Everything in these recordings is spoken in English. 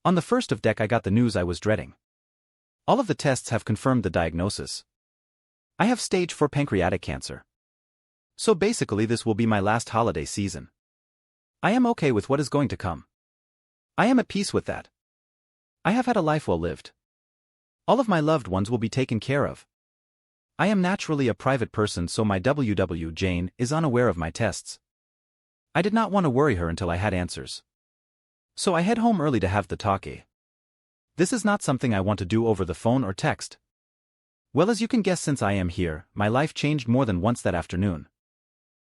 On the first of deck I got the news I was dreading. All of the tests have confirmed the diagnosis. I have stage 4 pancreatic cancer. So basically this will be my last holiday season. I am okay with what is going to come. I am at peace with that. I have had a life well lived. All of my loved ones will be taken care of. I am naturally a private person, so my WW Jane is unaware of my tests. I did not want to worry her until I had answers. So I head home early to have the talk. This is not something I want to do over the phone or text. Well, as you can guess, since I am here, my life changed more than once that afternoon.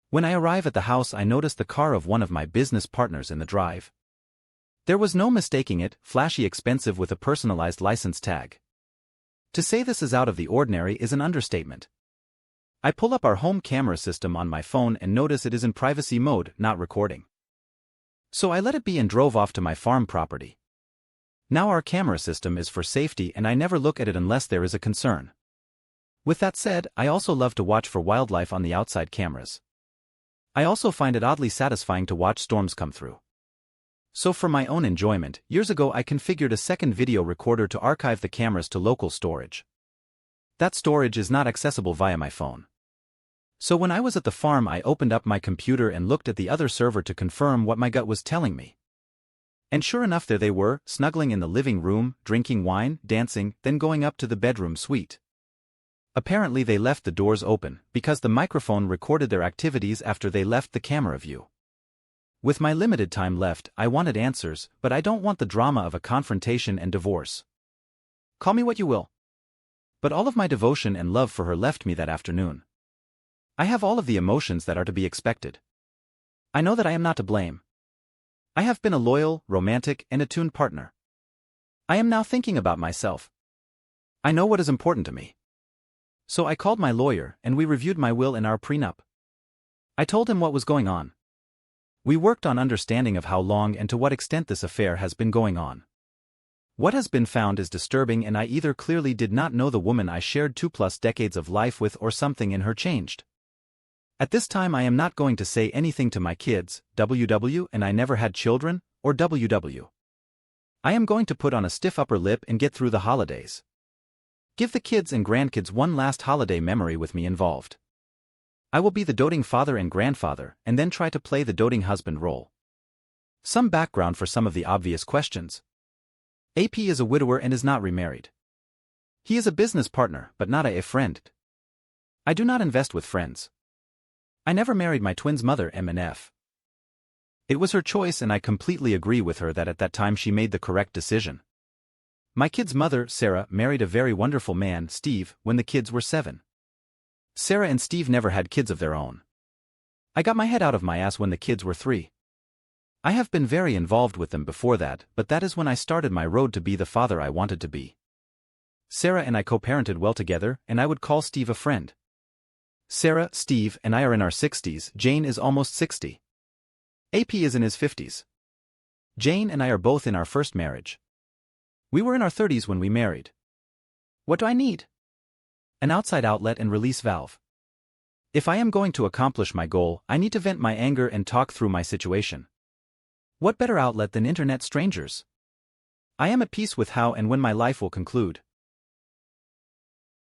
When I arrive at the house, I notice the car of one of my business partners in the drive. There was no mistaking it, flashy, expensive with a personalized license tag. To say this is out of the ordinary is an understatement. I pull up our home camera system on my phone and notice it is in privacy mode, not recording. So I let it be and drove off to my farm property. Now our camera system is for safety and I never look at it unless there is a concern. With that said, I also love to watch for wildlife on the outside cameras. I also find it oddly satisfying to watch storms come through. So for my own enjoyment, years ago I configured a second video recorder to archive the cameras to local storage. That storage is not accessible via my phone. So when I was at the farm, I opened up my computer and looked at the other server to confirm what my gut was telling me. And sure enough, there they were, snuggling in the living room, drinking wine, dancing, then going up to the bedroom suite. Apparently they left the doors open, because the microphone recorded their activities after they left the camera view. With my limited time left, I wanted answers, but I don't want the drama of a confrontation and divorce. Call me what you will. But all of my devotion and love for her left me that afternoon. I have all of the emotions that are to be expected. I know that I am not to blame. I have been a loyal, romantic, and attuned partner. I am now thinking about myself. I know what is important to me. So I called my lawyer and we reviewed my will and our prenup. I told him what was going on. We worked on understanding of how long and to what extent this affair has been going on. What has been found is disturbing, and I either clearly did not know the woman I shared 2+ decades of life with, or something in her changed. At this time I am not going to say anything to my kids, WW and I never had children, or WW. I am going to put on a stiff upper lip and get through the holidays. Give the kids and grandkids one last holiday memory with me involved. I will be the doting father and grandfather, and then try to play the doting husband role. Some background for some of the obvious questions. AP is a widower and is not remarried. He is a business partner, but not a friend. I do not invest with friends. I never married my twins' mother, MNF. It was her choice and I completely agree with her that at that time she made the correct decision. My kids' mother, Sarah, married a very wonderful man, Steve, when the kids were 7. Sarah and Steve never had kids of their own. I got my head out of my ass when the kids were 3. I have been very involved with them before that, but that is when I started my road to be the father I wanted to be. Sarah and I co-parented well together, and I would call Steve a friend. Sarah, Steve, and I are in our 60s, Jane is almost 60. AP is in his 50s. Jane and I are both in our first marriage. We were in our 30s when we married. What do I need? An outside outlet and release valve. If I am going to accomplish my goal, I need to vent my anger and talk through my situation. What better outlet than internet strangers? I am at peace with how and when my life will conclude.